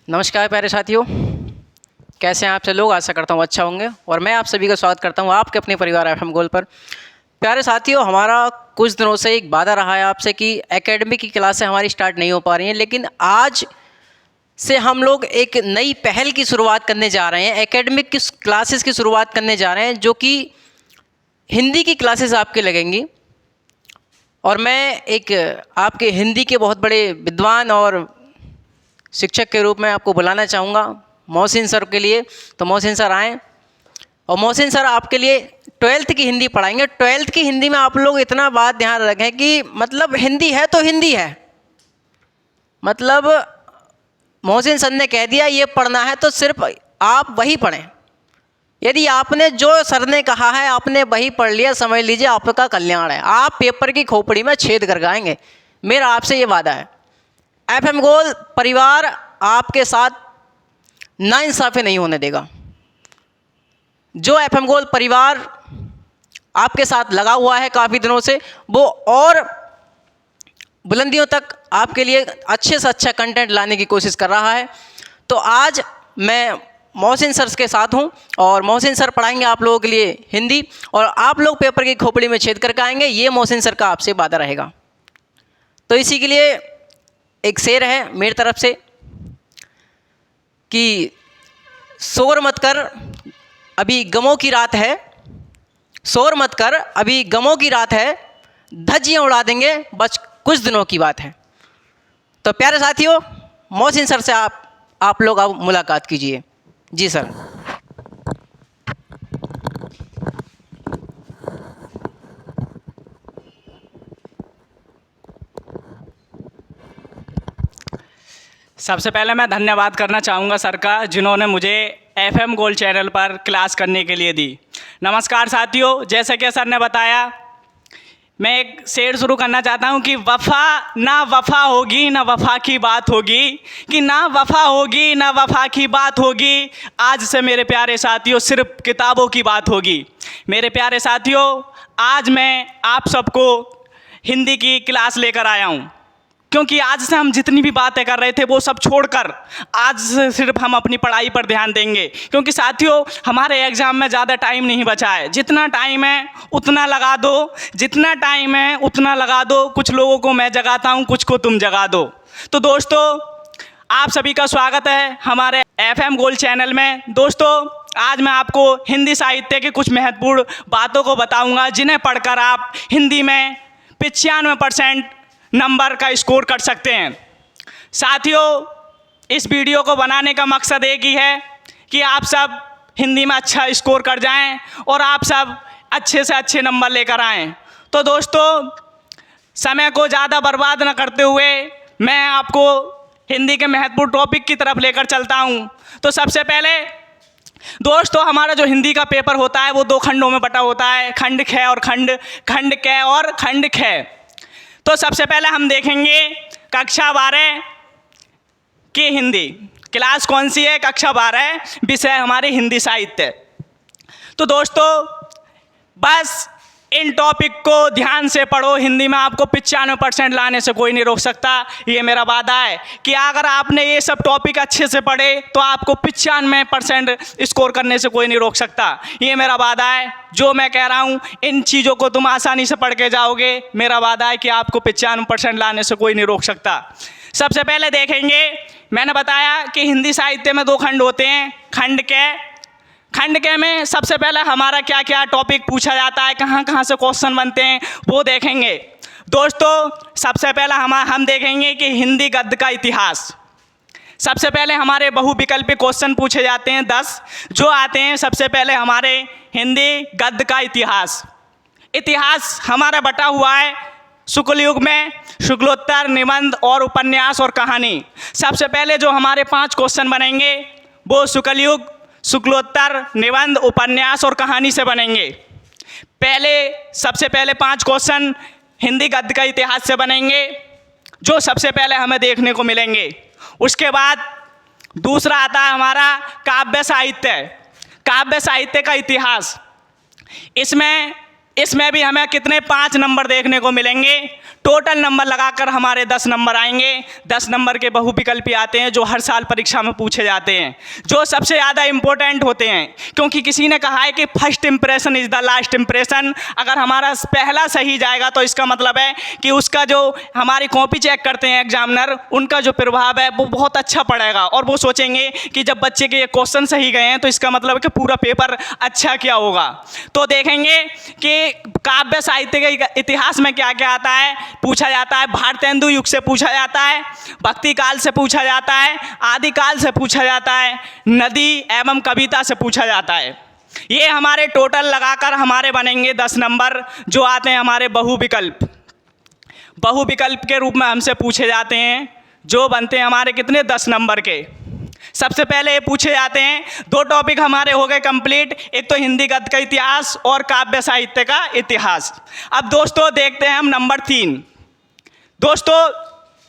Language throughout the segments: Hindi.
नमस्कार प्यारे साथियों, कैसे हैं आप सब लोग। आशा करता हूँ अच्छा होंगे और मैं आप सभी का स्वागत करता हूँ आपके अपने परिवार एफएम गोल्ड पर। प्यारे साथियों, हमारा कुछ दिनों से एक वादा रहा है आपसे कि एकेडमी की क्लासें हमारी स्टार्ट नहीं हो पा रही हैं, लेकिन आज से हम लोग एक नई पहल की शुरुआत करने जा रहे हैं। एकेडमिक की क्लासेस की शुरुआत करने जा रहे हैं, जो कि हिंदी की क्लासेस आपके लगेंगी। और मैं एक आपके हिंदी के बहुत बड़े विद्वान और शिक्षक के रूप में आपको बुलाना चाहूँगा मोहसिन सर के लिए। तो मोहसिन सर आएँ और मोहसिन सर आपके लिए 12th की हिंदी पढ़ाएंगे। 12th की हिंदी में आप लोग इतना बात ध्यान रखें कि मतलब हिंदी है तो हिंदी है, मतलब मोहसिन सर ने कह दिया ये पढ़ना है तो सिर्फ आप वही पढ़ें। यदि आपने जो सर ने कहा है आपने वही पढ़ लिया, समझ लीजिए आपका कल्याण है, आप पेपर की खोपड़ी में छेद कर गाएंगे। मेरा आपसे ये वादा है। एफएम गोल्ड परिवार आपके साथ नाइंसाफ़ी नहीं होने देगा। जो एफएम गोल्ड परिवार आपके साथ लगा हुआ है काफ़ी दिनों से, वो और बुलंदियों तक आपके लिए अच्छे से अच्छा कंटेंट लाने की कोशिश कर रहा है। तो आज मैं मोहसिन सर के साथ हूँ और मोहसिन सर पढ़ाएंगे आप लोगों के लिए हिंदी, और आप लोग पेपर की खोपड़ी में छेद करके आएंगे। ये मोहसिन सर का आपसे वादा रहेगा। तो इसी के लिए एक शेर है मेरी तरफ से कि शोर मत कर अभी गमों की रात है, शोर मत कर अभी गमों की रात है, धज्जियाँ उड़ा देंगे बस कुछ दिनों की बात है। तो प्यारे साथियों, मोहसिन सर से आप लोग अब मुलाकात कीजिए। जी सर। सबसे पहले मैं धन्यवाद करना चाहूँगा सर का, जिन्होंने मुझे एफएम गोल्ड चैनल पर क्लास करने के लिए दी। नमस्कार साथियों, जैसे कि सर ने बताया, मैं एक शेर शुरू करना चाहता हूँ कि वफ़ा ना वफ़ा होगी ना वफ़ा की बात होगी, कि ना वफ़ा होगी ना वफ़ा की बात होगी, आज से मेरे प्यारे साथियों सिर्फ किताबों की बात होगी। मेरे प्यारे साथियों, आज मैं आप सबको हिंदी की क्लास लेकर आया हूँ, क्योंकि आज से हम जितनी भी बातें कर रहे थे वो सब छोड़कर आज से सिर्फ हम अपनी पढ़ाई पर ध्यान देंगे। क्योंकि साथियों, हमारे एग्ज़ाम में ज़्यादा टाइम नहीं बचा है। जितना टाइम है उतना लगा दो, जितना टाइम है उतना लगा दो। कुछ लोगों को मैं जगाता हूँ, कुछ को तुम जगा दो। तो दोस्तों, आप सभी का स्वागत है हमारे एफएम गोल्ड चैनल में। दोस्तों, आज मैं आपको हिंदी साहित्य की कुछ महत्वपूर्ण बातों को बताऊँगा, जिन्हें पढ़कर आप हिंदी में 95% नंबर का स्कोर कर सकते हैं। साथियों, इस वीडियो को बनाने का मकसद एक ही है कि आप सब हिंदी में अच्छा स्कोर कर जाएं और आप सब अच्छे से अच्छे नंबर लेकर आएं। तो दोस्तों, समय को ज़्यादा बर्बाद न करते हुए मैं आपको हिंदी के महत्वपूर्ण टॉपिक की तरफ लेकर चलता हूं। तो सबसे पहले दोस्तों, हमारा जो हिंदी का पेपर होता है वो 2 खंडों में बटा होता है, खंड ख और खंड क और खंड ख। तो सबसे पहले हम देखेंगे कक्षा 12 की हिंदी। क्लास कौन सी है? कक्षा 12, विषय हमारी हिंदी साहित्य। तो दोस्तों, बस इन टॉपिक को ध्यान से पढ़ो। हिंदी में आपको 95% लाने से कोई नहीं रोक सकता। ये मेरा वादा है कि अगर आपने ये सब टॉपिक अच्छे से पढ़े तो आपको 95% स्कोर करने से कोई नहीं रोक सकता। ये मेरा वादा है। जो मैं कह रहा हूँ, इन चीज़ों को तुम आसानी से पढ़ के जाओगे। मेरा वादा है कि आपको 95% लाने से कोई नहीं रोक सकता। सबसे पहले देखेंगे, मैंने बताया कि हिंदी साहित्य में 2 खंड होते हैं, खंड के में सबसे पहले हमारा क्या क्या टॉपिक पूछा जाता है, कहाँ कहाँ से क्वेश्चन बनते हैं, वो देखेंगे। दोस्तों, सबसे पहला हम देखेंगे कि हिंदी गद्य का इतिहास। सबसे पहले हमारे बहुविकल्पी क्वेश्चन पूछे जाते हैं 10 जो आते हैं। सबसे पहले हमारे हिंदी गद्य का इतिहास हमारा बटा हुआ है शुक्ल युग में, शुक्लोत्तर, निबंध और उपन्यास और कहानी। सबसे पहले जो हमारे 5 क्वेश्चन बनेंगे वो शुक्ल युग, शुक्लोत्तर, निबंध, उपन्यास और कहानी से बनेंगे। सबसे पहले 5 क्वेश्चन हिंदी गद्य का इतिहास से बनेंगे, जो सबसे पहले हमें देखने को मिलेंगे। उसके बाद दूसरा आता है हमारा काव्य साहित्य का इतिहास। इसमें भी हमें कितने 5 नंबर देखने को मिलेंगे। टोटल नंबर लगाकर हमारे 10 नंबर आएंगे। 10 नंबर के बहुविकल्पी आते हैं जो हर साल परीक्षा में पूछे जाते हैं, जो सबसे ज़्यादा इंपॉर्टेंट होते हैं, क्योंकि किसी ने कहा है कि first impression is the last impression. अगर हमारा पहला सही जाएगा तो इसका मतलब है कि उसका जो हमारी कॉपी चेक करते हैं एग्जामिनर, उनका जो प्रभाव है वो बहुत अच्छा पड़ेगा और वो सोचेंगे कि जब बच्चे के ये क्वेश्चन सही गए हैं तो इसका मतलब है कि पूरा पेपर अच्छा क्या होगा। तो देखेंगे कि काव्य साहित्य के इतिहास में क्या क्या आता है, पूछा जाता है। भारतेंदु युग से पूछा जाता है, भक्ति काल से पूछा जाता है, आदिकाल से पूछा जाता है, नदी एवं कविता से पूछा जाता है। ये हमारे टोटल लगाकर हमारे बनेंगे 10 नंबर, जो आते हैं हमारे बहुविकल्प। बहुविकल्प के रूप में हमसे पूछे जाते हैं, जो बनते हैं हमारे कितने 10 नंबर के। सबसे पहले ये पूछे जाते हैं, 2 टॉपिक हमारे हो गए कंप्लीट, एक तो हिंदी गद्य का इतिहास और काव्य साहित्य का इतिहास। अब दोस्तों देखते हैं हम नंबर 3। दोस्तों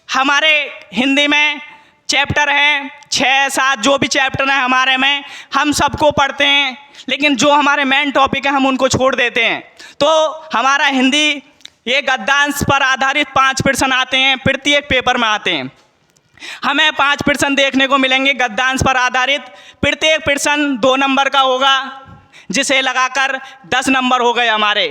हमारे हिंदी में चैप्टर हैं 6-7, जो भी चैप्टर हैं हमारे में हम सबको पढ़ते हैं, लेकिन जो हमारे मेन टॉपिक हैं हम उनको छोड़ देते हैं। तो हमारा हिंदी ये गद्यांश पर आधारित 5 प्रश्न आते हैं, प्रत्येक पेपर में आते हैं। हमें 5 प्रश्न देखने को मिलेंगे गद्यांश पर आधारित। प्रत्येक प्रश्न 2 नंबर का होगा, जिसे लगाकर 10 नंबर हो गए हमारे।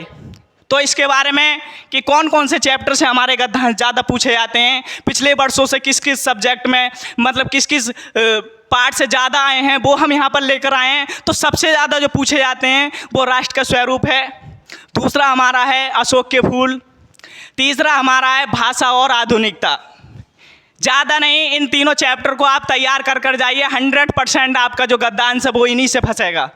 तो इसके बारे में कि कौन कौन से चैप्टर से हमारे गद्यांश ज़्यादा पूछे जाते हैं, पिछले वर्षों से किस किस सब्जेक्ट में, मतलब किस किस पार्ट से ज़्यादा आए हैं, वो हम यहाँ पर लेकर आए हैं। तो सबसे ज़्यादा जो पूछे जाते हैं वो राष्ट्र का स्वरूप है, दूसरा हमारा है अशोक के फूल, तीसरा हमारा है भाषा और आधुनिकता। ज़्यादा नहीं, इन तीनों चैप्टर को आप तैयार कर जाइए, 100% आपका जो गद्यांश है वो इन्हीं से फंसेगा,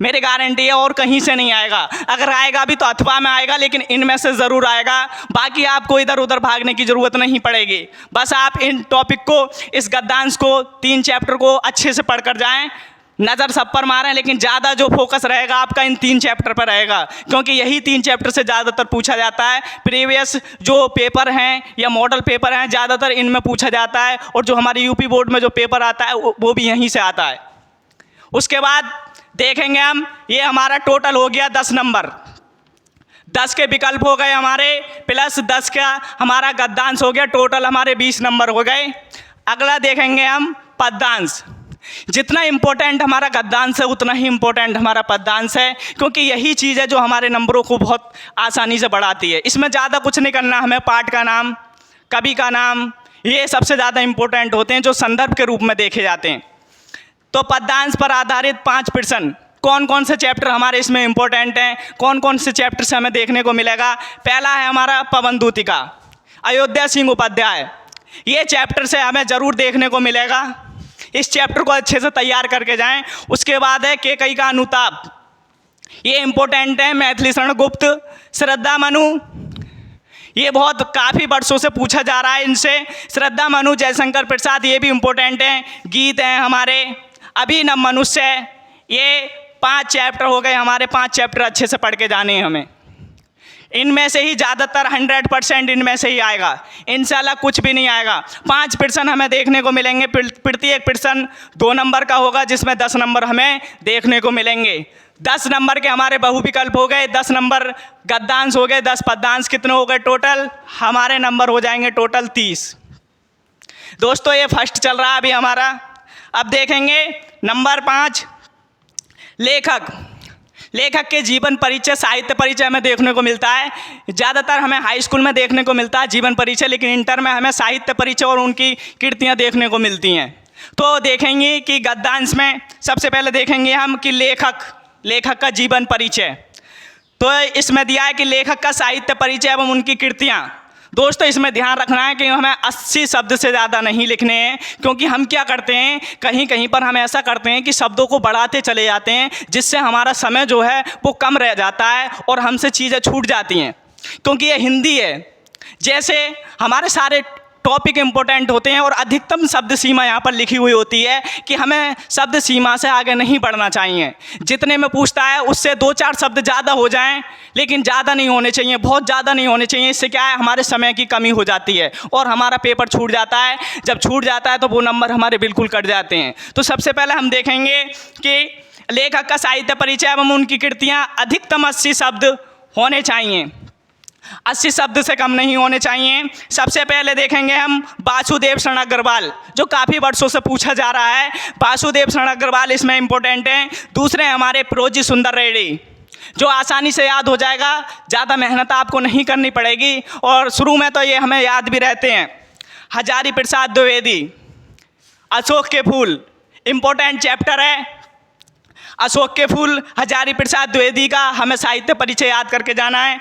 मेरी गारंटी है, और कहीं से नहीं आएगा। अगर आएगा भी तो अथवा में आएगा, लेकिन इनमें से ज़रूर आएगा। बाकी आपको इधर उधर भागने की ज़रूरत नहीं पड़ेगी। बस आप इन टॉपिक को, इस गद्यांश को, 3 चैप्टर को अच्छे से पढ़ कर जाएँ, नज़र सब पर मारें, लेकिन ज़्यादा जो फोकस रहेगा आपका इन 3 चैप्टर पर रहेगा, क्योंकि यही 3 चैप्टर से ज़्यादातर पूछा जाता है। प्रीवियस जो पेपर हैं या मॉडल पेपर हैं ज़्यादातर इनमें पूछा जाता है, और जो हमारे यूपी बोर्ड में जो पेपर आता है वो भी यहीं से आता है। उसके बाद देखेंगे हम, ये हमारा टोटल हो गया 10 नंबर, 10 के विकल्प हो गए हमारे, प्लस 10 का हमारा गद्यांश हो गया, टोटल हमारे 20 नंबर हो गए। अगला देखेंगे हम पद्यांश। जितना इम्पोर्टेंट हमारा गद्यांश है उतना ही इम्पोर्टेंट हमारा पद्यांश है, क्योंकि यही चीज़ है जो हमारे नंबरों को बहुत आसानी से बढ़ाती है। इसमें ज़्यादा कुछ नहीं करना, हमें पाठ का नाम, कवि का नाम, ये सबसे ज़्यादा इम्पोर्टेंट होते हैं, जो संदर्भ के रूप में देखे जाते हैं। तो पद्यांश पर आधारित 5 प्रश्न, कौन कौन से चैप्टर हमारे इसमें इम्पोर्टेंट हैं, कौन कौन से चैप्टर से हमें देखने को मिलेगा। पहला है हमारा पवन दूतिका, अयोध्या सिंह उपाध्याय। ये चैप्टर से हमें ज़रूर देखने को मिलेगा, इस चैप्टर को अच्छे से तैयार करके जाएं। उसके बाद है केकई का अनुताप, ये इम्पोर्टेंट है। मैथिली शरण गुप्त, श्रद्धा मनु, ये बहुत काफ़ी वर्षों से पूछा जा रहा है इनसे। श्रद्धा मनु, जयशंकर प्रसाद, ये भी इम्पोर्टेंट हैं। गीत हैं हमारे, अभिनव मनुष्य, ये 5 चैप्टर हो गए हमारे। 5 चैप्टर अच्छे से पढ़ के जाने हैं हमें, इनमें से ही ज़्यादातर 100% इनमें से ही आएगा, इंशाल्लाह कुछ भी नहीं आएगा। 5 प्रश्न हमें देखने को मिलेंगे, प्रत्येक प्रश्न 2 नंबर का होगा, जिसमें 10 नंबर हमें देखने को मिलेंगे। 10 नंबर के हमारे बहुविकल्प हो गए, 10 नंबर गद्यांश हो गए, 10 पद्यांश कितने हो गए टोटल, हमारे नंबर हो जाएंगे टोटल 30। दोस्तों ये फर्स्ट चल रहा है अभी हमारा। अब देखेंगे नंबर 5, लेखक। लेखक के जीवन परिचय, साहित्य परिचय हमें देखने को मिलता है। ज़्यादातर हमें हाई स्कूल में देखने को मिलता है जीवन परिचय, लेकिन इंटर में हमें साहित्य परिचय और उनकी कृतियाँ देखने को मिलती हैं। तो देखेंगे कि गद्यांश में सबसे पहले देखेंगे हम कि लेखक का जीवन परिचय। तो इसमें दिया है कि लेखक का साहित्य परिचय एवं उनकी कृतियाँ। दोस्तों इसमें ध्यान रखना है कि हमें 80 शब्द से ज़्यादा नहीं लिखने हैं, क्योंकि हम क्या करते हैं, कहीं कहीं पर हम ऐसा करते हैं कि शब्दों को बढ़ाते चले जाते हैं, जिससे हमारा समय जो है वो कम रह जाता है और हमसे चीज़ें छूट जाती हैं। क्योंकि ये हिंदी है, जैसे हमारे सारे टॉपिक इम्पोर्टेंट होते हैं और अधिकतम शब्द सीमा यहाँ पर लिखी हुई होती है कि हमें शब्द सीमा से आगे नहीं बढ़ना चाहिए। जितने में पूछता है उससे 2-4 शब्द ज़्यादा हो जाएं, लेकिन ज़्यादा नहीं होने चाहिए, बहुत ज़्यादा नहीं होने चाहिए। इससे क्या है, हमारे समय की कमी हो जाती है और हमारा पेपर छूट जाता है। जब छूट जाता है तो वो नंबर हमारे बिल्कुल कट जाते हैं। तो सबसे पहले हम देखेंगे कि लेखक का साहित्य परिचय एवं उनकी कृतियाँ अधिकतम 80 शब्द होने चाहिए। 80 शब्द से कम नहीं होने चाहिए। सबसे पहले देखेंगे हम वासुदेव शरण अग्रवाल, जो काफ़ी वर्षों से पूछा जा रहा है। वासुदेव शरण अग्रवाल इसमें इंपॉर्टेंट हैं। दूसरे हमारे प्रोजी सुंदर रेड्डी, जो आसानी से याद हो जाएगा, ज़्यादा मेहनत आपको नहीं करनी पड़ेगी और शुरू में तो ये हमें याद भी रहते हैं। हजारी प्रसाद द्विवेदी, अशोक के फूल, इम्पोर्टेंट चैप्टर है। अशोक के फूल हजारी प्रसाद द्विवेदी का हमें साहित्य परिचय याद करके जाना है।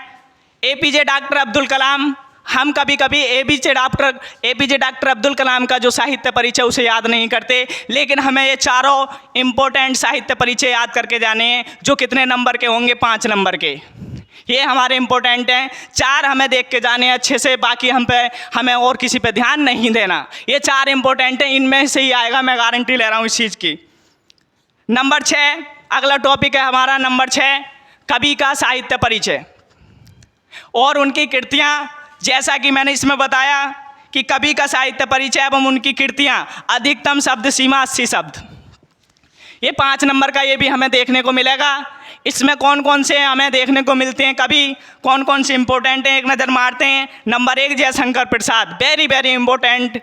एपीजे डॉक्टर अब्दुल कलाम, हम कभी कभी एपीजे डॉक्टर अब्दुल कलाम का जो साहित्य परिचय उसे याद नहीं करते, लेकिन हमें ये चारों इम्पोर्टेंट साहित्य परिचय याद करके जाने हैं, जो कितने नंबर के होंगे, 5 नंबर के। ये हमारे इम्पोर्टेंट हैं। 4 हमें देख के जाने हैं अच्छे से, बाकी हमें और किसी पे ध्यान नहीं देना। ये 4 इम्पोर्टेंट हैं, इनमें से ही आएगा, मैं गारंटी ले रहा हूँ इस चीज़ की। नंबर 6 अगला टॉपिक है हमारा। नंबर 6 कवि का साहित्य परिचय और उनकी कृतियाँ। जैसा कि मैंने इसमें बताया कि कवि का साहित्य परिचय एवं उनकी कृतियाँ, अधिकतम शब्द सीमा 80 शब्द। ये 5 नंबर का ये भी हमें देखने को मिलेगा। इसमें कौन कौन से हमें देखने को मिलते हैं कवि, कौन कौन से इंपॉर्टेंट हैं, एक नज़र मारते हैं। Number 1 Jaishankar Prasad, very very important.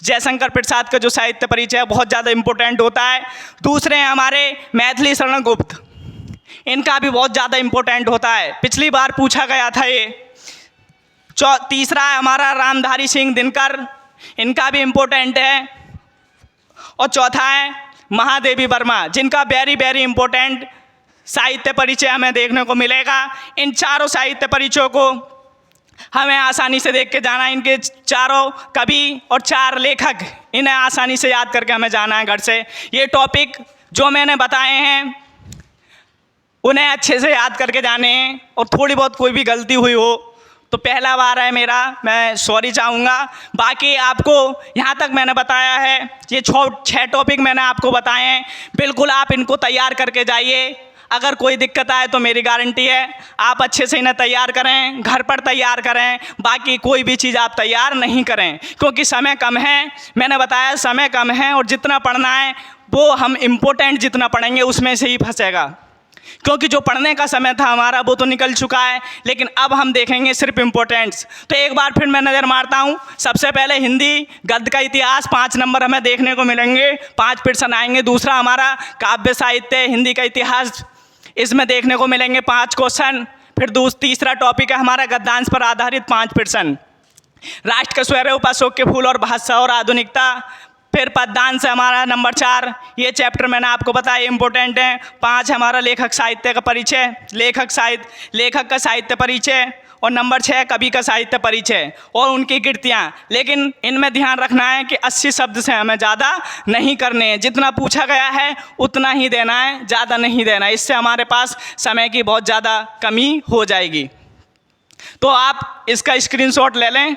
Jaishankar Prasad का जो साहित्य परिचय है बहुत ज़्यादा इंपॉर्टेंट होता है। दूसरे हैं हमारे मैथिली शरण गुप्त, इनका भी बहुत ज़्यादा इंपॉर्टेंट होता है, पिछली बार पूछा गया था ये। तीसरा है हमारा रामधारी सिंह दिनकर, इनका भी इम्पोर्टेंट है। और चौथा है महादेवी वर्मा, जिनका वेरी वेरी इंपॉर्टेंट साहित्य परिचय हमें देखने को मिलेगा। इन चारों साहित्य परिचयों को हमें आसानी से देख के जाना। इनके चारों कवि और 4 लेखक, इन्हें आसानी से याद करके हमें जाना है घर से। ये टॉपिक जो मैंने बताए हैं उन्हें अच्छे से याद करके जाने हैं, और थोड़ी बहुत कोई भी गलती हुई हो तो पहला बार है मेरा, मैं सॉरी चाहूँगा। बाकी आपको यहाँ तक मैंने बताया है, ये 6 टॉपिक मैंने आपको बताए हैं, बिल्कुल आप इनको तैयार करके जाइए। अगर कोई दिक्कत आए तो मेरी गारंटी है आप अच्छे से इन्हें तैयार करें, घर पर तैयार करें। बाकी कोई भी चीज़ आप तैयार नहीं करें, क्योंकि समय कम है। मैंने बताया समय कम है, और जितना पढ़ना है वो हम इम्पोर्टेंट जितना पढ़ेंगे उसमें से ही फंसेगा, क्योंकि जो पढ़ने का समय था हमारा वो तो निकल चुका है। लेकिन अब हम देखेंगे सिर्फ इम्पोर्टेंट्स। तो एक बार फिर मैं नज़र मारता हूँ। सबसे पहले हिंदी गद्य का इतिहास, 5 नंबर हमें देखने को मिलेंगे, 5 प्रश्न आएंगे। दूसरा हमारा काव्य साहित्य हिंदी का इतिहास, इसमें देखने को मिलेंगे 5 क्वेश्चन। फिर तीसरा टॉपिक है हमारा गद्यांश पर आधारित 5 प्रश्न। राष्ट्र का स्वरूप, अशोक के फूल और भाषा और आधुनिकता। फिर पद्यांश है हमारा नंबर 4, ये चैप्टर मैंने आपको बताया इंपॉर्टेंट है। 5 हमारा लेखक साहित्य का परिचय, लेखक का साहित्य परिचय। और नंबर 6 कवि का साहित्य परिचय और उनकी कृतियाँ। लेकिन इनमें ध्यान रखना है कि 80 शब्द से हमें ज़्यादा नहीं करने हैं, जितना पूछा गया है उतना ही देना है, ज़्यादा नहीं देना है। इससे हमारे पास समय की बहुत ज़्यादा कमी हो जाएगी। तो आप इसका स्क्रीनशॉट ले लें।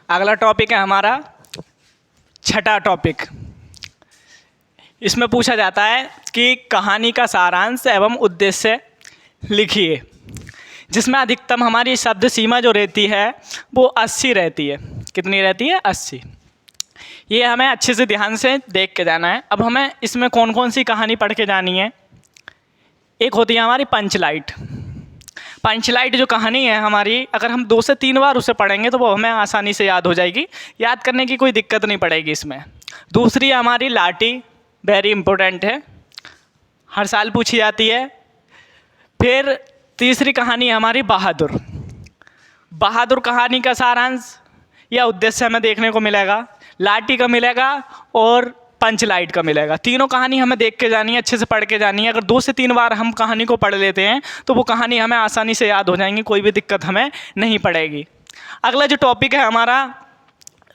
अगला टॉपिक है हमारा छठा टॉपिक। इसमें पूछा जाता है कि कहानी का सारांश एवं उद्देश्य लिखिए, जिसमें अधिकतम हमारी शब्द सीमा जो रहती है वो 80 रहती है। कितनी रहती है? 80। ये हमें अच्छे से ध्यान से देख के जाना है। अब हमें इसमें कौन कौन सी कहानी पढ़ के जानी है। एक होती है हमारी पंचलाइट। पंचलाइट जो कहानी है हमारी, अगर हम 2 से 3 बार उसे पढ़ेंगे तो वो हमें आसानी से याद हो जाएगी, याद करने की कोई दिक्कत नहीं पड़ेगी इसमें। दूसरी हमारी लाठी, वेरी इंपॉर्टेंट है, हर साल पूछी जाती है। फिर तीसरी कहानी है हमारी बहादुर। बहादुर कहानी का सारांश या उद्देश्य हमें देखने को मिलेगा, लाठी का मिलेगा और पंचलाइट का मिलेगा। तीनों कहानी हमें देख के जानी है, अच्छे से पढ़ के जानी है। अगर 2 से 3 बार हम कहानी को पढ़ लेते हैं तो वो कहानी हमें आसानी से याद हो जाएंगी, कोई भी दिक्कत हमें नहीं पड़ेगी। अगला जो टॉपिक है हमारा,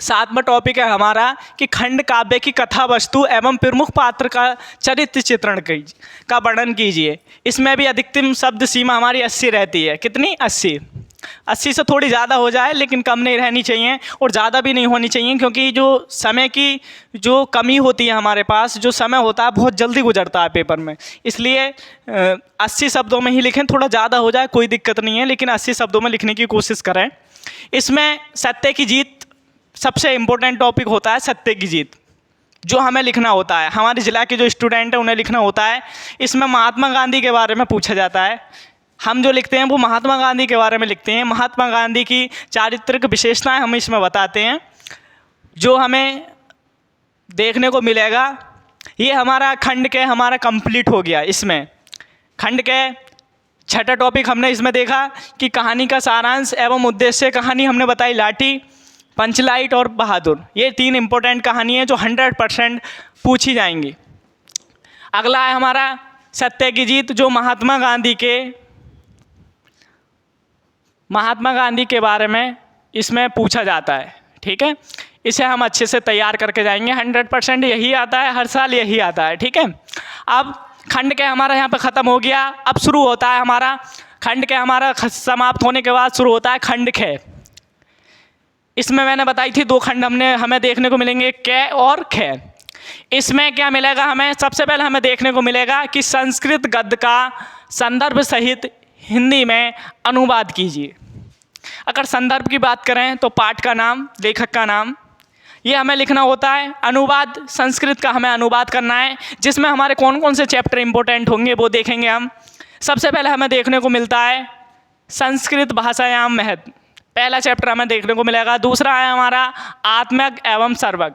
7वां टॉपिक है हमारा कि खंड काव्य की कथा वस्तु एवं प्रमुख पात्र का चरित्र चित्रण का वर्णन कीजिए। इसमें भी अधिकतम शब्द सीमा हमारी 80 रहती है। कितनी? 80। 80 से थोड़ी ज़्यादा हो जाए लेकिन कम नहीं रहनी चाहिए और ज़्यादा भी नहीं होनी चाहिए, क्योंकि जो समय की जो कमी होती है हमारे पास, जो समय होता है बहुत जल्दी गुजरता है पेपर में, इसलिए 80 शब्दों में ही लिखें। थोड़ा ज़्यादा हो जाए कोई दिक्कत नहीं है, लेकिन 80 शब्दों में लिखने की कोशिश करें। इसमें सत्य की जीत सबसे इम्पोर्टेंट टॉपिक होता है। सत्य की जीत जो हमें लिखना होता है, हमारे ज़िला के जो स्टूडेंट हैं उन्हें लिखना होता है। इसमें महात्मा गांधी के बारे में पूछा जाता है। हम जो लिखते हैं वो महात्मा गांधी के बारे में लिखते हैं। महात्मा गांधी की चारित्रिक विशेषताएं हम इसमें बताते हैं जो हमें देखने को मिलेगा। ये हमारा खंड के हमारा कंप्लीट हो गया। इसमें खंड के छठा टॉपिक हमने इसमें देखा कि कहानी का सारांश एवं उद्देश्य। कहानी हमने बताई लाठी, पंचलाइट और बहादुर। ये 3 इंपॉर्टेंट कहानी है जो 100% पूछी जाएंगी। अगला है हमारा सत्य की जीत, जो महात्मा गांधी के बारे में इसमें पूछा जाता है। ठीक है, इसे हम अच्छे से तैयार करके जाएंगे। 100% यही आता है, हर साल यही आता है। ठीक है, अब खंड के हमारा यहाँ पे ख़त्म हो गया। अब शुरू होता है हमारा खंड के हमारा समाप्त होने के बाद शुरू होता है खंड ख। इसमें मैंने बताई थी 2 खंड हमें देखने को मिलेंगे, क और ख। इसमें क्या मिलेगा हमें? सबसे पहले हमें देखने को मिलेगा कि संस्कृत गद्य का संदर्भ सहित हिंदी में अनुवाद कीजिए। अगर संदर्भ की बात करें तो पाठ का नाम, लेखक का नाम, ये हमें लिखना होता है। अनुवाद संस्कृत का हमें अनुवाद करना है, जिसमें हमारे कौन कौन से चैप्टर इंपॉर्टेंट होंगे वो देखेंगे हम। सबसे पहले हमें देखने को मिलता है संस्कृत भाषायाम महत्व, पहला चैप्टर हमें देखने को मिलेगा। दूसरा है हमारा आत्मज्ञ एवं सर्वज्ञ,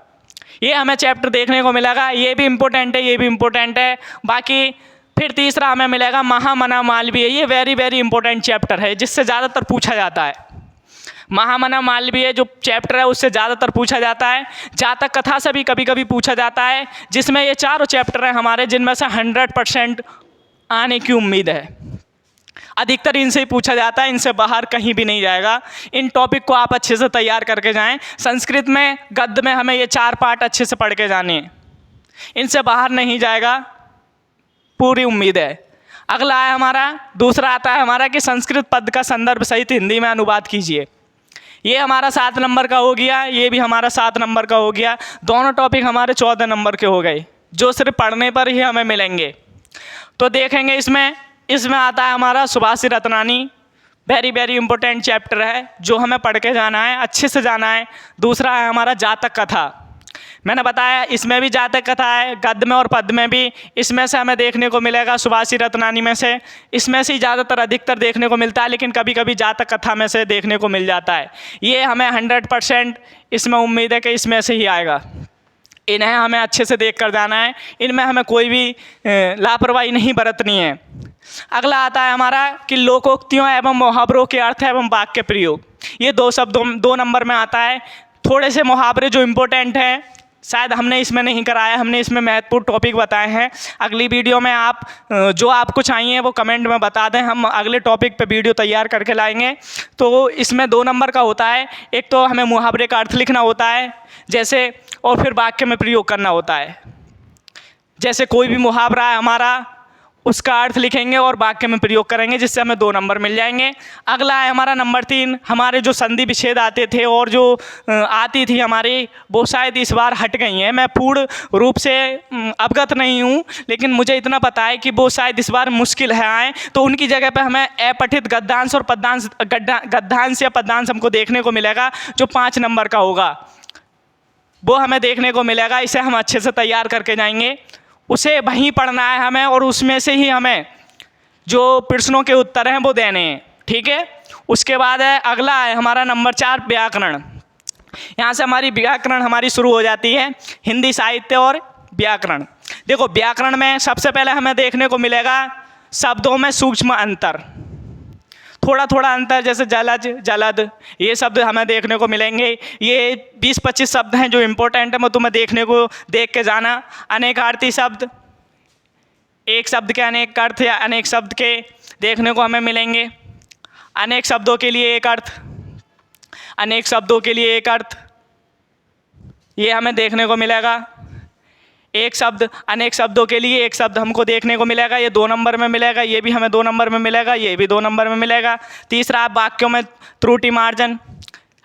ये हमें चैप्टर देखने को मिलेगा। ये भी इम्पोर्टेंट है, ये भी इम्पोर्टेंट है। बाकी फिर तीसरा हमें मिलेगा महामना मालवीय। ये वेरी वेरी इंपॉर्टेंट चैप्टर है, जिससे ज़्यादातर पूछा जाता है। महामना मालवीय जो चैप्टर है उससे ज़्यादातर पूछा जाता है। जातक कथा से भी कभी कभी पूछा जाता है, जिसमें ये 4 चैप्टर हैं हमारे, जिनमें से 100% आने की उम्मीद है। अधिकतर इनसे ही पूछा जाता है, इनसे बाहर कहीं भी नहीं जाएगा। इन टॉपिक को आप अच्छे से तैयार करके जाएं। संस्कृत में गद्य में हमें ये 4 पार्ट अच्छे से पढ़ के जाने हैं, इनसे बाहर नहीं जाएगा, पूरी उम्मीद है। अगला है हमारा, दूसरा आता है हमारा कि संस्कृत पद का संदर्भ सहित हिंदी में अनुवाद कीजिए। ये हमारा 7 नंबर का हो गया, ये भी हमारा 7 नंबर का हो गया। दोनों टॉपिक हमारे 14 नंबर के हो गए, जो सिर्फ पढ़ने पर ही हमें मिलेंगे। तो देखेंगे इसमें आता है हमारा Subhashi Ratnani, very very important chapter है जो हमें पढ़ के जाना है, अच्छे से जाना है। दूसरा है हमारा जातक कथा, मैंने बताया इसमें भी जातक कथा है, गद्य में और पद्य में भी। इसमें से हमें देखने को मिलेगा सुभाषी रत्नानी में से, इसमें से ज़्यादातर अधिकतर देखने को मिलता है, लेकिन कभी कभी जातक कथा में से देखने को मिल जाता है। ये हमें 100% इसमें उम्मीद है कि इसमें से ही आएगा। इन्हें हमें अच्छे से देख कर जाना है, इनमें हमें कोई भी लापरवाही नहीं बरतनी है। अगला आता है हमारा कि लोकोक्तियों एवं मुहावरों के अर्थ एवं वाक्य प्रयोग। ये 2 नंबर में आता है। थोड़े से मुहावरे जो इम्पोर्टेंट हैं, शायद हमने इसमें नहीं कराया, हमने इसमें महत्वपूर्ण टॉपिक बताए हैं। अगली वीडियो में आप जो आपको चाहिए वो कमेंट में बता दें, हम अगले टॉपिक पे वीडियो तैयार करके लाएंगे। तो इसमें 2 नंबर का होता है, एक तो हमें मुहावरे का अर्थ लिखना होता है जैसे, और फिर वाक्य में प्रयोग करना होता है। जैसे कोई भी मुहावरा है हमारा, उसका अर्थ लिखेंगे और वाक्य में प्रयोग करेंगे, जिससे हमें 2 नंबर मिल जाएंगे। अगला है हमारा नंबर 3, हमारे जो संधि विच्छेद आते थे और जो आती थी हमारी, वो शायद इस बार हट गई हैं। मैं पूर्ण रूप से अवगत नहीं हूँ, लेकिन मुझे इतना पता है कि वो शायद इस बार मुश्किल है आए, तो उनकी जगह पे हमें अपठित गद्यांश और पद्यांश, गद्यांश या पद्यांश हमको देखने को मिलेगा, जो 5 नंबर का होगा, वो हमें देखने को मिलेगा। इसे हम अच्छे से तैयार करके जाएंगे, उसे वहीं पढ़ना है हमें, और उसमें से ही हमें जो प्रश्नों के उत्तर हैं वो देने हैं, ठीक है। उसके बाद है अगला है हमारा नंबर 4, व्याकरण। यहाँ से हमारी व्याकरण हमारी शुरू हो जाती है, हिंदी साहित्य और व्याकरण। देखो, व्याकरण में सबसे पहले हमें देखने को मिलेगा शब्दों में सूक्ष्म अंतर, थोड़ा थोड़ा अंतर, जैसे जलज, जलद, ये शब्द हमें देखने को मिलेंगे। ये 20-25 शब्द हैं जो इम्पोर्टेंट है, मैं तुम्हें देख के जाना। अनेकार्थी शब्द, एक शब्द के अनेक अर्थ या अनेक शब्द के देखने को हमें मिलेंगे। अनेक शब्दों के लिए एक अर्थ, अनेक शब्दों के लिए एक अर्थ, ये हमें देखने को मिलेगा। एक शब्द, अनेक शब्दों के लिए एक शब्द हमको देखने को मिलेगा, ये 2 नंबर में मिलेगा, ये भी हमें 2 नंबर में मिलेगा, ये भी 2 नंबर में मिलेगा। तीसरा, वाक्यों में त्रुटि मार्जन,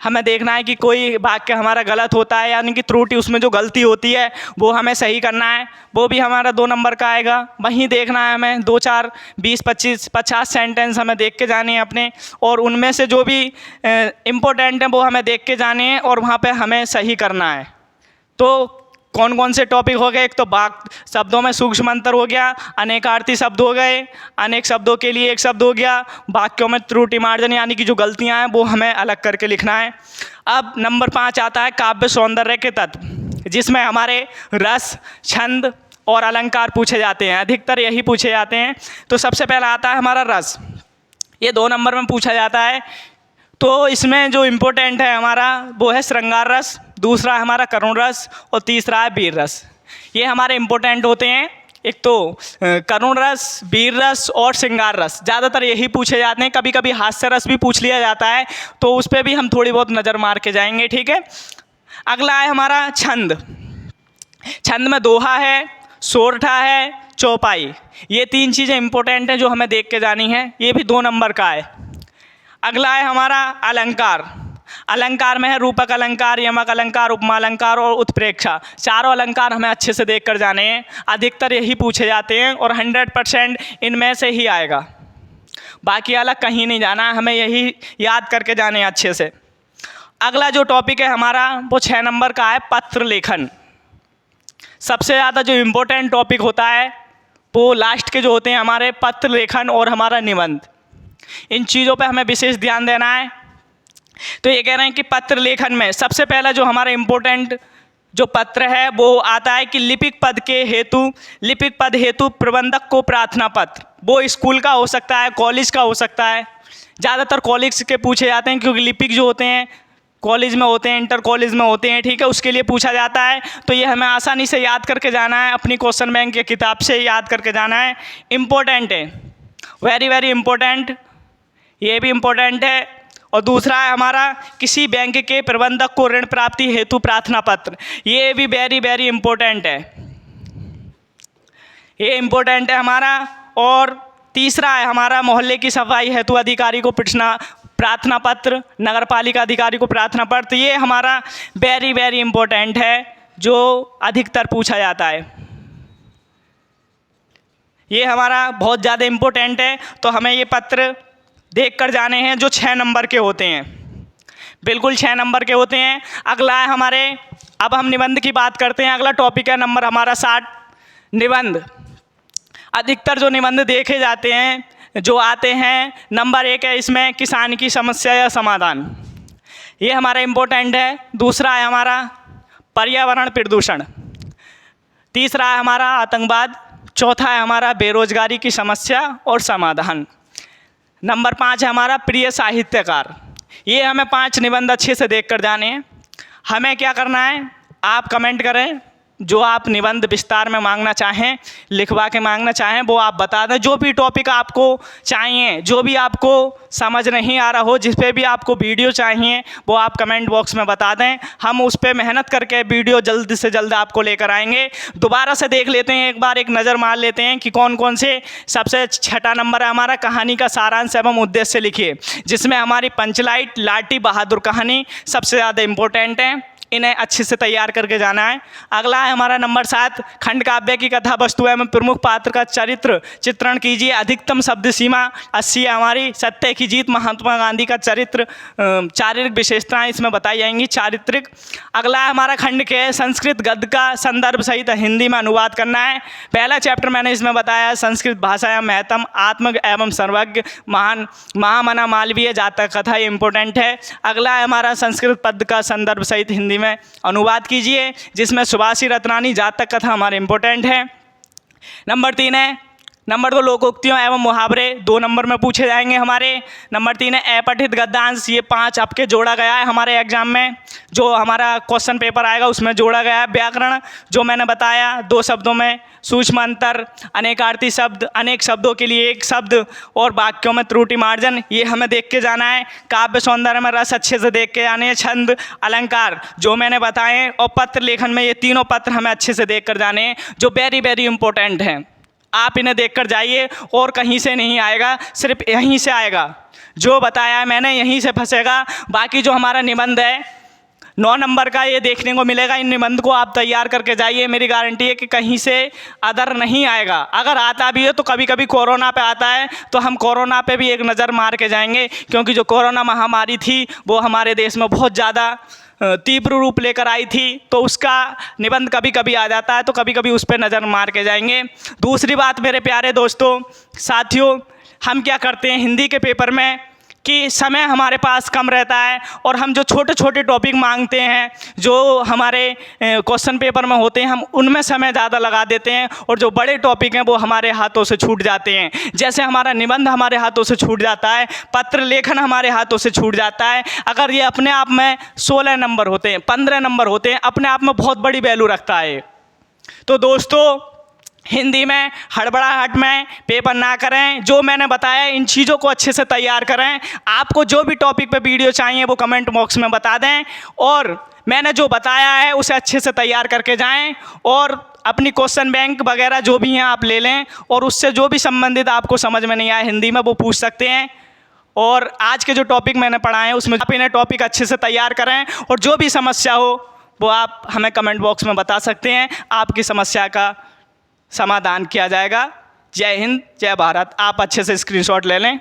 हमें देखना है कि कोई वाक्य हमारा गलत होता है, यानी कि त्रुटि, उसमें जो गलती होती है वो हमें सही करना है, वो भी हमारा 2 नंबर का आएगा। वहीं देखना है हमें 2, 4, 20, 25, 50 सेंटेंस हमें देख के जाने हैं अपने, और उनमें से जो भी इम्पोर्टेंट हैं वो हमें देख के जाने हैं, और वहाँ पर हमें सही करना है। तो कौन कौन से टॉपिक हो गए? एक तो शब्दों में सूक्ष्म अंतर हो गया, अनेकार्थी शब्द हो गए, अनेक शब्दों के लिए एक शब्द हो गया, वाक्यों में त्रुटि मार्जन यानी कि जो गलतियां हैं वो हमें अलग करके लिखना है। अब नंबर 5 आता है काव्य सौंदर्य के तत्व, जिसमें हमारे रस, छंद और अलंकार पूछे जाते हैं, अधिकतर यही पूछे जाते हैं। तो सबसे पहला आता है हमारा रस, ये 2 नंबर में पूछा जाता है। तो इसमें जो इम्पोर्टेंट है हमारा वो है श्रृंगार रस, दूसरा है हमारा करुण रस, और तीसरा है वीर रस। ये हमारे इम्पोर्टेंट होते हैं। एक तो करुण रस, वीर रस और श्रृंगार रस, ज़्यादातर यही पूछे जाते हैं। कभी कभी हास्य रस भी पूछ लिया जाता है, तो उस पर भी हम थोड़ी बहुत नज़र मार के जाएंगे, ठीक है। अगला है हमारा छंद। छंद में दोहा है, सोरठा है, चौपाई, ये 3 चीज़ें इम्पोर्टेंट हैं जो हमें देख के जानी है, ये भी 2 नंबर का है। अगला है हमारा अलंकार। अलंकार में है रूपक अलंकार, यमक अलंकार, उपमा अलंकार और उत्प्रेक्षा। चारों अलंकार हमें अच्छे से देख कर जाने हैं, अधिकतर यही पूछे जाते हैं और 100% इनमें से ही आएगा, बाकी अलग कहीं नहीं जाना, हमें यही याद करके जाने हैं अच्छे से। अगला जो टॉपिक है हमारा वो 6 नंबर का है, पत्र लेखन। सबसे ज़्यादा जो इम्पोर्टेंट टॉपिक होता है वो लास्ट के जो होते हैं हमारे पत्र लेखन और हमारा निबंध, इन चीज़ों पे हमें विशेष ध्यान देना है। तो ये कह रहे हैं कि पत्र लेखन में सबसे पहला जो हमारा इम्पोर्टेंट जो पत्र है वो आता है कि लिपिक पद हेतु प्रबंधक को प्रार्थना पत्र। वो स्कूल का हो सकता है, कॉलेज का हो सकता है, ज़्यादातर कॉलेज के पूछे जाते हैं, क्योंकि लिपिक जो होते हैं कॉलेज में होते हैं, इंटर कॉलेज में होते हैं, ठीक है, उसके लिए पूछा जाता है। तो ये हमें आसानी से याद करके जाना है, अपनी क्वेश्चन बैंक की किताब से याद करके जाना है। इम्पोर्टेंट है, वेरी वेरी इम्पोर्टेंट, ये भी इम्पोर्टेंट है। और दूसरा है हमारा किसी बैंक के प्रबंधक को ऋण प्राप्ति हेतु प्रार्थना पत्र, ये भी वेरी वेरी इम्पोर्टेंट है, ये इम्पोर्टेंट है हमारा। और तीसरा है हमारा मोहल्ले की सफाई हेतु अधिकारी को प्रार्थना पत्र, नगर पालिका अधिकारी को प्रार्थना पत्र, ये हमारा वेरी वेरी इम्पोर्टेंट है जो अधिकतर पूछा जाता है, ये हमारा बहुत ज़्यादा इम्पोर्टेंट है। तो हमें ये पत्र देख कर जाने हैं जो 6 नंबर के होते हैं, बिल्कुल 6 नंबर के होते हैं। अगला है हमारे, अब हम निबंध की बात करते हैं। अगला टॉपिक है नंबर हमारा 60, निबंध। अधिकतर जो निबंध देखे जाते हैं जो आते हैं, नंबर 1 है इसमें किसान की समस्या या समाधान, ये हमारा इम्पोर्टेंट है। दूसरा है हमारा पर्यावरण प्रदूषण, तीसरा है हमारा आतंकवाद, चौथा है हमारा बेरोजगारी की समस्या और समाधान। नंबर 5 है हमारा प्रिय साहित्यकार। ये हमें 5 निबंध अच्छे से देख कर जाने हैं। हमें क्या करना है, आप कमेंट करें जो आप निबंध विस्तार में मांगना चाहें, लिखवा के मांगना चाहें, वो आप बता दें। जो भी टॉपिक आपको चाहिए, जो भी आपको समझ नहीं आ रहा हो, जिस पे भी आपको वीडियो चाहिए, वो आप कमेंट बॉक्स में बता दें। हम उस पर मेहनत करके वीडियो जल्द से जल्द आपको लेकर आएंगे। दोबारा से देख लेते हैं, एक बार एक नज़र मार लेते हैं कि कौन कौन से। सबसे छठा नंबर है हमारा कहानी का सारांश एवं उद्देश्य लिखिए, जिसमें हमारी पंचलाइट लाटी बहादुर कहानी सबसे ज़्यादा इम्पोर्टेंट है। इन्हें अच्छे से तैयार करके जाना है। अगला है हमारा नंबर 7, खंड काव्य की कथा वस्तु एवं प्रमुख पात्र का चरित्र चित्रण कीजिए। अधिकतम शब्द सीमा 80 है हमारी। सत्य की जीत, महात्मा गांधी का चरित्र, चारित्रिक विशेषताएं इसमें बताई जाएंगी, चारित्रिक। अगला है हमारा खंड के संस्कृत गद्य का संदर्भ सहित हिंदी में अनुवाद करना है। पहला चैप्टर मैंने इसमें बताया है संस्कृत भाषा एवं महत्तम, आत्म एवं सर्वज्ञ, महान महामना मालवीय जातक कथा, ये इंपॉर्टेंट है। अगला है हमारा संस्कृत पद का संदर्भ सहित हिंदी में अनुवाद कीजिए, जिसमें सुभाषी रत्नानी जातक कथा हमारे इंपॉर्टेंट है। नंबर 3 है, नंबर 2 लोकोक्तियों एवं मुहावरे 2 नंबर में पूछे जाएंगे हमारे। नंबर 3 है अपठित गद्यांश, ये 5 आपके जोड़ा गया है हमारे एग्जाम में, जो हमारा क्वेश्चन पेपर आएगा उसमें जोड़ा गया है। व्याकरण जो मैंने बताया 2 शब्दों में, सूक्ष्म अंतर, अनेकार्थी शब्द, अनेक शब्दों के लिए एक शब्द, और वाक्यों में त्रुटि मार्जन, ये हमें देख के जाना है। काव्य सौंदर्य में रस अच्छे से देख के जाने हैं। छंद, अलंकार जो मैंने बताए, और पत्र लेखन में ये तीनों पत्र हमें अच्छे से देख कर जाने हैं, जो वेरी वेरी इंपॉर्टेंट हैं। आप इन्हें देख कर जाइए, और कहीं से नहीं आएगा, सिर्फ यहीं से आएगा। जो बताया है मैंने यहीं से फंसेगा। बाकी जो हमारा निबंध है 9 नंबर का, ये देखने को मिलेगा। इन निबंध को आप तैयार करके जाइए, मेरी गारंटी है कि कहीं से अदर नहीं आएगा। अगर आता भी है तो कभी कभी कोरोना पे आता है, तो हम कोरोना पे भी एक नज़र मार के जाएंगे, क्योंकि जो कोरोना महामारी थी वो हमारे देश में बहुत ज़्यादा तीव्र रूप लेकर आई थी, तो उसका निबंध कभी कभी आ जाता है, तो कभी कभी उस पर नज़र मार के जाएंगे। दूसरी बात मेरे प्यारे दोस्तों, साथियों, हम क्या करते हैं हिंदी के पेपर में कि समय हमारे पास कम रहता है, और हम जो छोटे छोटे टॉपिक मांगते हैं, जो हमारे क्वेश्चन पेपर में होते हैं, हम उनमें समय ज़्यादा लगा देते हैं, और जो बड़े टॉपिक हैं वो हमारे हाथों से छूट जाते हैं। जैसे हमारा निबंध हमारे हाथों से छूट जाता है, पत्र लेखन हमारे हाथों से छूट जाता है। अगर ये अपने आप में 16 नंबर होते हैं, 15 नंबर होते हैं, अपने आप में बहुत बड़ी वैल्यू रखता है। तो दोस्तों, हिंदी में हड़बड़ाहट में पेपर ना करें। जो मैंने बताया इन चीज़ों को अच्छे से तैयार करें। आपको जो भी टॉपिक पे वीडियो चाहिए वो कमेंट बॉक्स में बता दें, और मैंने जो बताया है उसे अच्छे से तैयार करके जाएं, और अपनी क्वेश्चन बैंक वगैरह जो भी हैं आप ले लें, और उससे जो भी संबंधित आपको समझ में नहीं आया हिंदी में वो पूछ सकते हैं। और आज के जो टॉपिक मैंने पढ़ाए हैं उसमें आप इन्हें टॉपिक अच्छे से तैयार करें, और जो भी समस्या हो वो आप हमें कमेंट बॉक्स में बता सकते हैं। आपकी समस्या का समाधान किया जाएगा। जय हिंद, जय भारत। आप अच्छे से स्क्रीनशॉट ले लें।